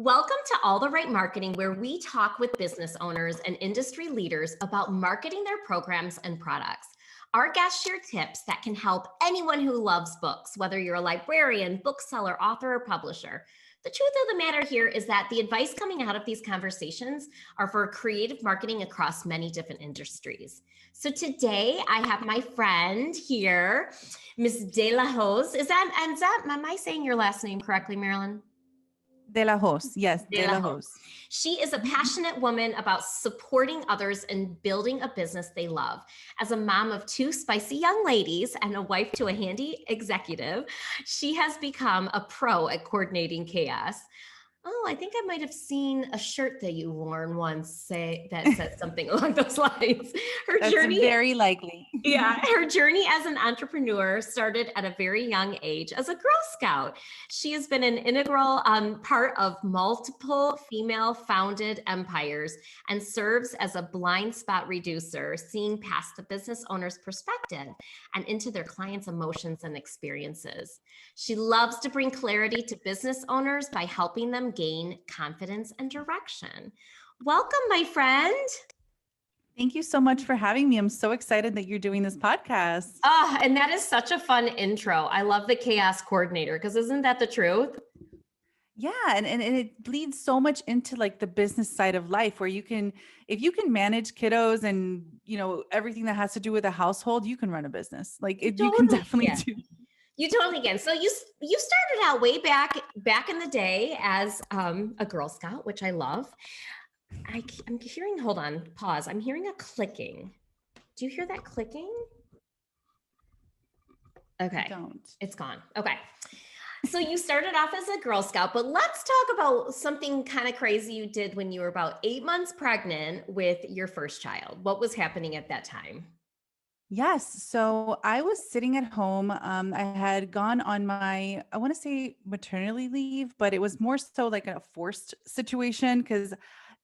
Welcome to All the Right Marketing, where we talk with business owners and industry leaders about marketing their programs and products. Our guests share tips that can help anyone who loves books, whether you're a librarian, bookseller, author, or publisher. The truth of the matter here is that the advice coming out of these conversations are for creative marketing across many different industries. So today I have my friend here, Ms. Delahoz. Am I saying your last name correctly, Marylin? Delahoz, yes, Delahoz. Delahoz. She is a passionate woman about supporting others and building a business they love. As a mom of two spicy young ladies and a wife to a handy executive, she has become a pro at coordinating chaos. Oh, I think I might have seen a shirt that you worn once that said something along those lines. Her That's journey very likely. Yeah, her journey as an entrepreneur started at a very young age as a Girl Scout. She has been an integral part of multiple female-founded empires and serves as a blind spot reducer, seeing past the business owner's perspective and into their clients' emotions and experiences. She loves to bring clarity to business owners by helping them gain confidence and direction. Welcome, my friend. Thank you so much for having me. I'm so excited that you're doing this podcast. Oh, and that is such a fun intro. I love the chaos coordinator because isn't that the truth? Yeah, and it leads so much into like the business side of life where if you can manage kiddos and, everything that has to do with a household, you can run a business. You can Totally definitely can. do. You totally can. So you started out way back in the day as a Girl Scout, which I love. I'm hearing, hold on, pause. I'm hearing a clicking. Do you hear that clicking? Okay. I don't. It's gone. Okay. So you started off as a Girl Scout, but let's talk about something kind of crazy you did when you were about 8 months pregnant with your first child. What was happening at that time? Yes. So I was sitting at home. I had gone on my, I want to say maternity leave, but it was more so like a forced situation because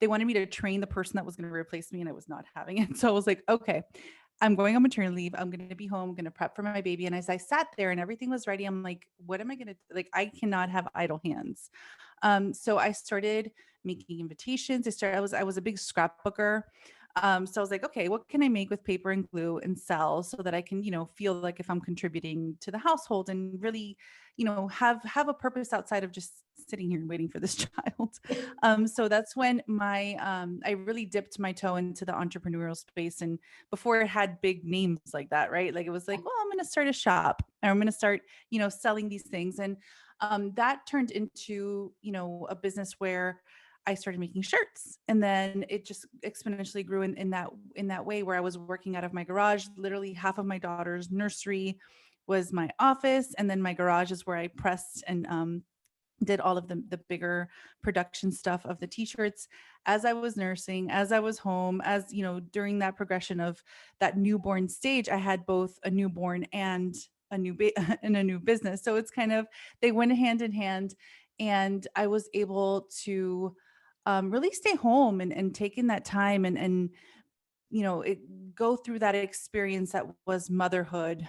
they wanted me to train the person that was going to replace me and I was not having it. So I was like, okay, I'm going on maternity leave. I'm going to be home, I'm going to prep for my baby. And as I sat there and everything was ready, I'm like, what am I going to, like, I cannot have idle hands. So I started making invitations. I was a big scrapbooker. So I was like, okay, what can I make with paper and glue and sell so that I can, feel like if I'm contributing to the household and really, have a purpose outside of just sitting here and waiting for this child. So that's when I really dipped my toe into the entrepreneurial space. And before it had big names like that, right? Like it was like, well, I'm going to start a shop or I'm going to start, selling these things. And that turned into, a business where I started making shirts, and then it just exponentially grew in that way where I was working out of my garage. Literally half of my daughter's nursery was my office, and then my garage is where I pressed and did all of the bigger production stuff of the t-shirts as I was nursing, as I was home, as during that progression of that newborn stage. I had both a newborn and a and a new business, so it's kind of, they went hand in hand, and I was able to really stay home and take in that time and go through that experience that was motherhood,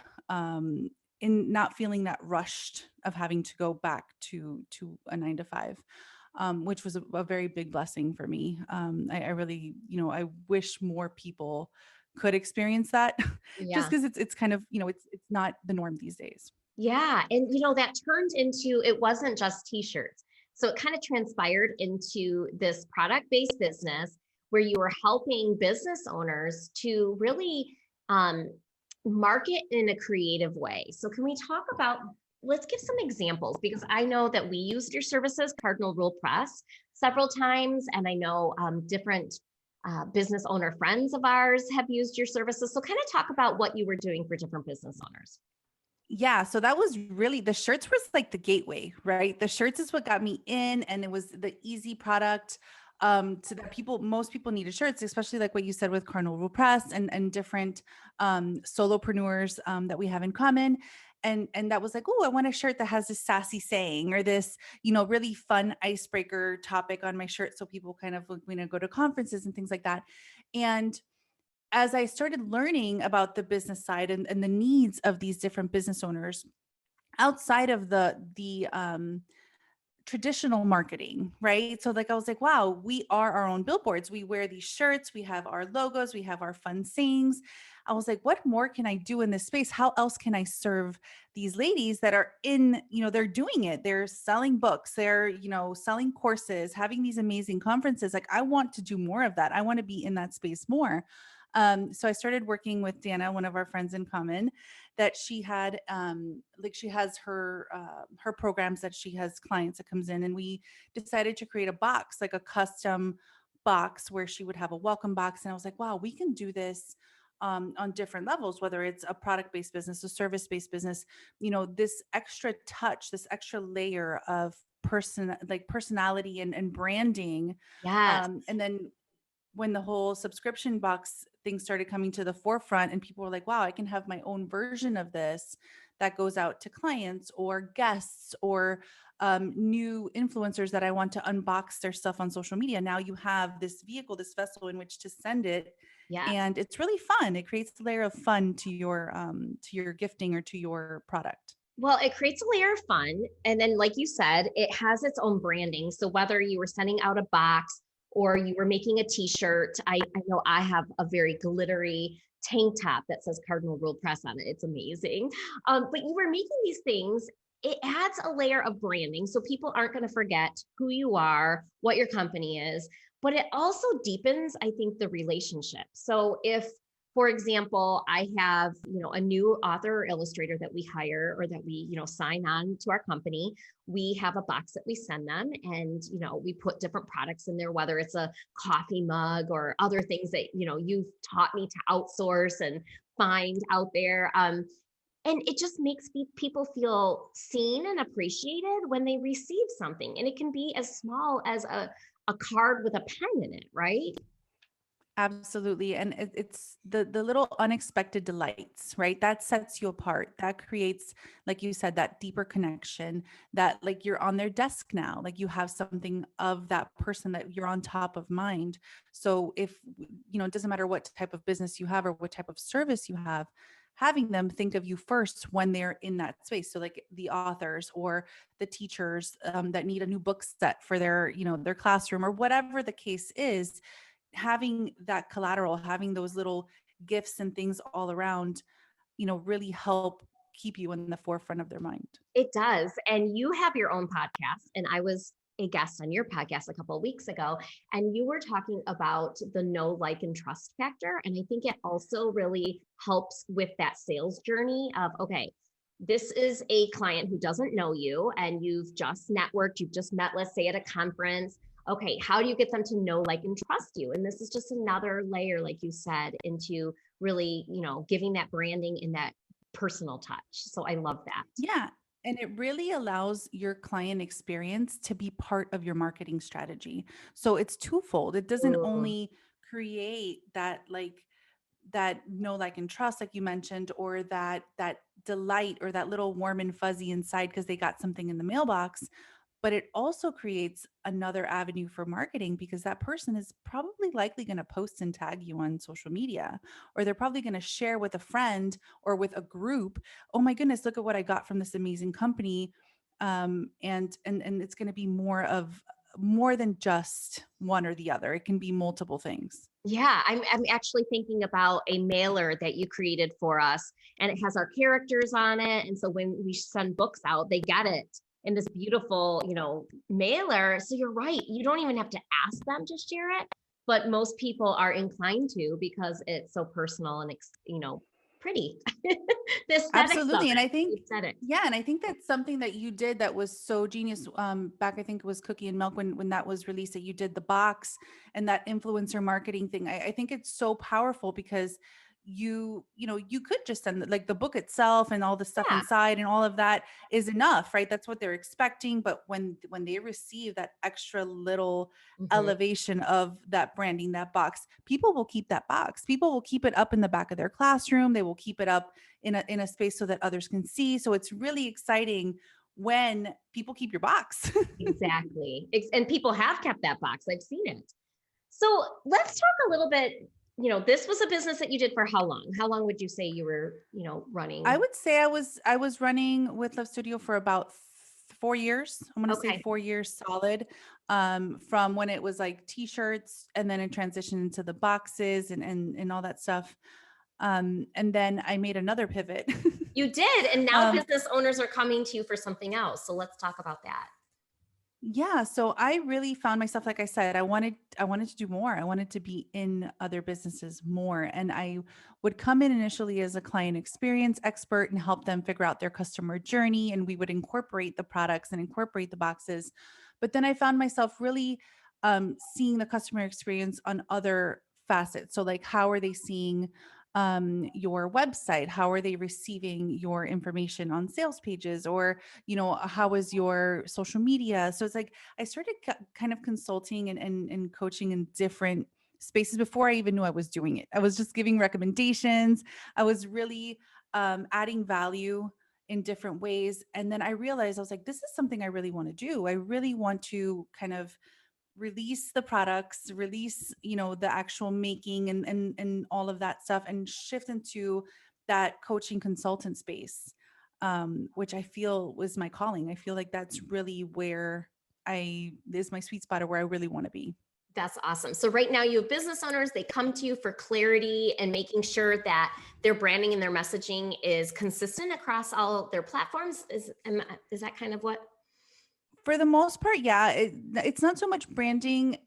in not feeling that rushed of having to go back to a 9 to 5, which was a very big blessing for me. I really, I wish more people could experience that just Yeah. because it's kind of, it's not the norm these days. Yeah. And that turned into, it wasn't just t-shirts. So it kind of transpired into this product-based business where you were helping business owners to really market in a creative way. So can we talk about, let's give some examples, because I know that we used your services, Cardinal Rule Press, several times. And I know different business owner friends of ours have used your services. So kind of talk about what you were doing for different business owners. Yeah, so that was really, the shirts was like the gateway, right? The shirts is what got me in, and it was the easy product, so that most people needed shirts, especially like what you said with Cardinal Rule Press and different solopreneurs that we have in common. And that was like, oh, I want a shirt that has this sassy saying or this, really fun icebreaker topic on my shirt, so people kind of, go to conferences and things like that. And as I started learning about the business side and the needs of these different business owners outside of the traditional marketing, right? So like I was like, wow, we are our own billboards. We wear these shirts, we have our logos, we have our fun sayings. I was like, what more can I do in this space? How else can I serve these ladies that are in, they're doing it. They're selling books, they're, selling courses, having these amazing conferences. Like I want to do more of that. I want to be in that space more. So I started working with Dana, one of our friends in common, that she had, like she has her programs that she has clients that comes in, and we decided to create a box, like a custom box where she would have a welcome box. And I was like, wow, we can do this on different levels, whether it's a product-based business, a service-based business, this extra touch, this extra layer of personality and branding. Yes. And then when the whole subscription box thing started coming to the forefront and people were like, wow, I can have my own version of this that goes out to clients or guests or new influencers that I want to unbox their stuff on social media. Now you have this vehicle, this vessel in which to send it. Yes. And it's really fun. It creates a layer of fun to your gifting or to your product. Well, it creates a layer of fun. And then, like you said, it has its own branding. So whether you were sending out a box or you were making a t-shirt, I know I have a very glittery tank top that says Cardinal Rule Press on it. It's amazing. But you were making these things. It adds a layer of branding. So people aren't going to forget who you are, what your company is, but it also deepens, I think, the relationship. So if, for example, I have, a new author or illustrator that we hire or that we, sign on to our company. We have a box that we send them, and, we put different products in there, whether it's a coffee mug or other things that, you've taught me to outsource and find out there. And it just makes people feel seen and appreciated when they receive something. And it can be as small as a card with a pen in it, right? Absolutely. And it's the little unexpected delights, right? That sets you apart. That creates, like you said, that deeper connection, that like you're on their desk now, like you have something of that person that you're on top of mind. So if, it doesn't matter what type of business you have or what type of service you have, having them think of you first when they're in that space. So like the authors or the teachers that need a new book set for their, their classroom or whatever the case is, having that collateral, having those little gifts and things all around, really help keep you in the forefront of their mind. It does. And you have your own podcast, and I was a guest on your podcast a couple of weeks ago, and you were talking about the know, like, and trust factor. And I think it also really helps with that sales journey of, okay, this is a client who doesn't know you and you've just networked, you've just met, let's say at a conference. Okay, how do you get them to know, like, and trust you? And this is just another layer, like you said, into really, giving that branding and that personal touch. So I love that. Yeah. And it really allows your client experience to be part of your marketing strategy. So it's twofold. It doesn't Ooh, only create that know, like, and trust, like you mentioned, or that delight or that little warm and fuzzy inside because they got something in the mailbox, but it also creates another avenue for marketing because that person is probably likely going to post and tag you on social media, or they're probably going to share with a friend or with a group, oh my goodness, look at what I got from this amazing company. And it's going to be more than just one or the other. It can be multiple things. yeah, I'm actually thinking about a mailer that you created for us, and it has our characters on it. And so when we send books out, they get it in this beautiful, mailer. So you're right. You don't even have to ask them to share it, but most people are inclined to because it's so personal and, pretty. The aesthetics of Absolutely. And it, I the think, aesthetics. yeah, and I think that's something that you did that was so genius. Back, I think it was Cookie and Milk when that was released, that you did the box and that influencer marketing thing. I think it's so powerful because you could just send like the book itself and all the stuff Yeah. inside and all of that is enough, right? That's what they're expecting. But when they receive that extra little Mhm. elevation of that branding, that box, people will keep that box. People will keep it up in the back of their classroom. They will keep it up in a space so that others can see. So it's really exciting when people keep your box. Exactly. And people have kept that box. I've seen it. So let's talk a little bit. This was a business that you did for how long? How long would you say you were, I running? would say I was running with Love Studio for about 4 years. I'm going to say Okay. 4 years solid, from when it was like t-shirts and then it transitioned into the boxes and all that stuff. And then I made another pivot. You did. And now um, business owners are coming to you for something else. So let's talk about that. Yeah, so I really found myself, like I said, I wanted to do more. I wanted to be in other businesses more. And I would come in initially as a client experience expert and help them figure out their customer journey. And we would incorporate the products and incorporate the boxes. But then I found myself really seeing the customer experience on other facets. So like, how are they seeing your website? How are they receiving your information on sales pages? Or how is your social media? So it's like I started kind of consulting and coaching in different spaces before I even knew I was doing it. I was just giving recommendations. I was really adding value in different ways. And then I realized, I was like, this is something I really want to do. I really want to kind of release the products, release, the actual making and all of that stuff, and shift into that coaching consultant space, which I feel was my calling. I feel like that's really where I is my sweet spot, or where I really want to be. That's awesome. So right now you have business owners, they come to you for clarity and making sure that their branding and their messaging is consistent across all their platforms. Is that kind of what? For the most part, yeah, it's not so much branding,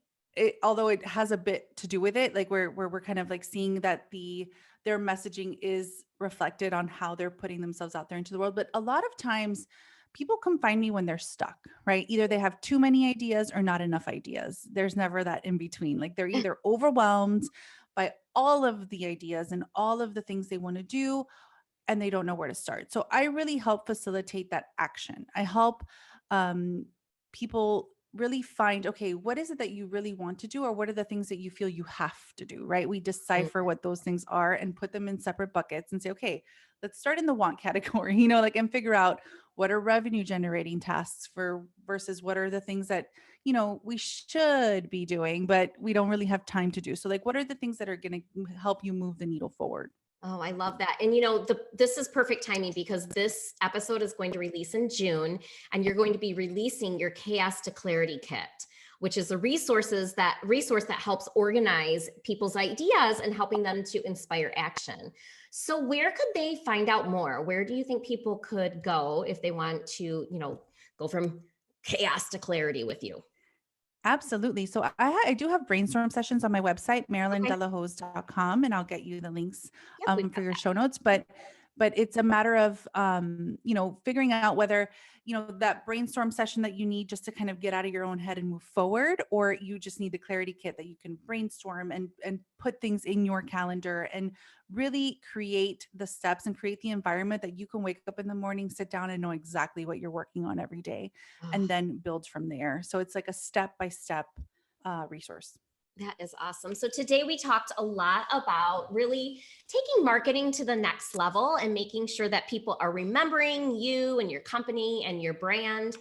although it has a bit to do with it. Like where we're kind of like seeing that their messaging is reflected on how they're putting themselves out there into the world. But a lot of times, people come find me when they're stuck, right? Either they have too many ideas or not enough ideas. There's never that in between. Like they're either overwhelmed by all of the ideas and all of the things they want to do, and they don't know where to start. So I really help facilitate that action. I help um, people really find, okay, what is it that you really want to do? Or what are the things that you feel you have to do, right? We Mm. decipher what those things are and put them in separate buckets and say, okay, let's start in the want category, and figure out what are revenue generating tasks for versus what are the things that, we should be doing, but we don't really have time to do. So like, what are the things that are going to help you move the needle forward? Oh, I love that. And this is perfect timing because this episode is going to release in June, and you're going to be releasing your Chaos to Clarity Kit, which is a resource that helps organize people's ideas and helping them to inspire action. So where could they find out more? Where do you think people could go if they want to, go from chaos to clarity with you? Absolutely. So I do have brainstorm sessions on my website, Okay. MarylynDelahoz.com, and I'll get you the links Yep, we've for got your that. show notes. But it's a matter of figuring out whether that brainstorm session that you need just to kind of get out of your own head and move forward, or you just need the clarity kit that you can brainstorm and put things in your calendar and really create the steps and create the environment that you can wake up in the morning, sit down, and know exactly what you're working on every day, Oh, and then build from there. So it's like a step by step resource. that is awesome. So today we talked a lot about really taking marketing to the next level and making sure that people are remembering you and your company and your brand,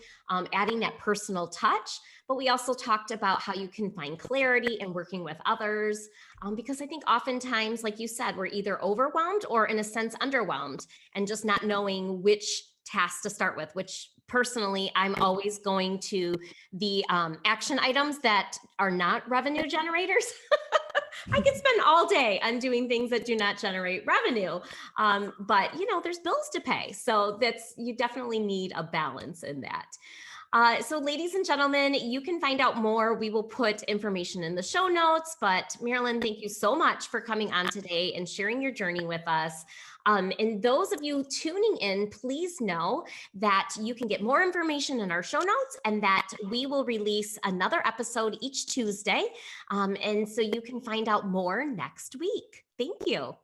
adding that personal touch. But we also talked about how you can find clarity in working with others, because I think oftentimes, like you said, we're either overwhelmed or in a sense underwhelmed and just not knowing which task to start with, which personally, I'm always going to the action items that are not revenue generators. I could spend all day on doing things that do not generate revenue. But there's bills to pay. So you definitely need a balance in that. So ladies and gentlemen, you can find out more. We will put information in the show notes, but Marylin, thank you so much for coming on today and sharing your journey with us. And those of you tuning in, please know that you can get more information in our show notes and that we will release another episode each Tuesday. And so you can find out more next week. Thank you.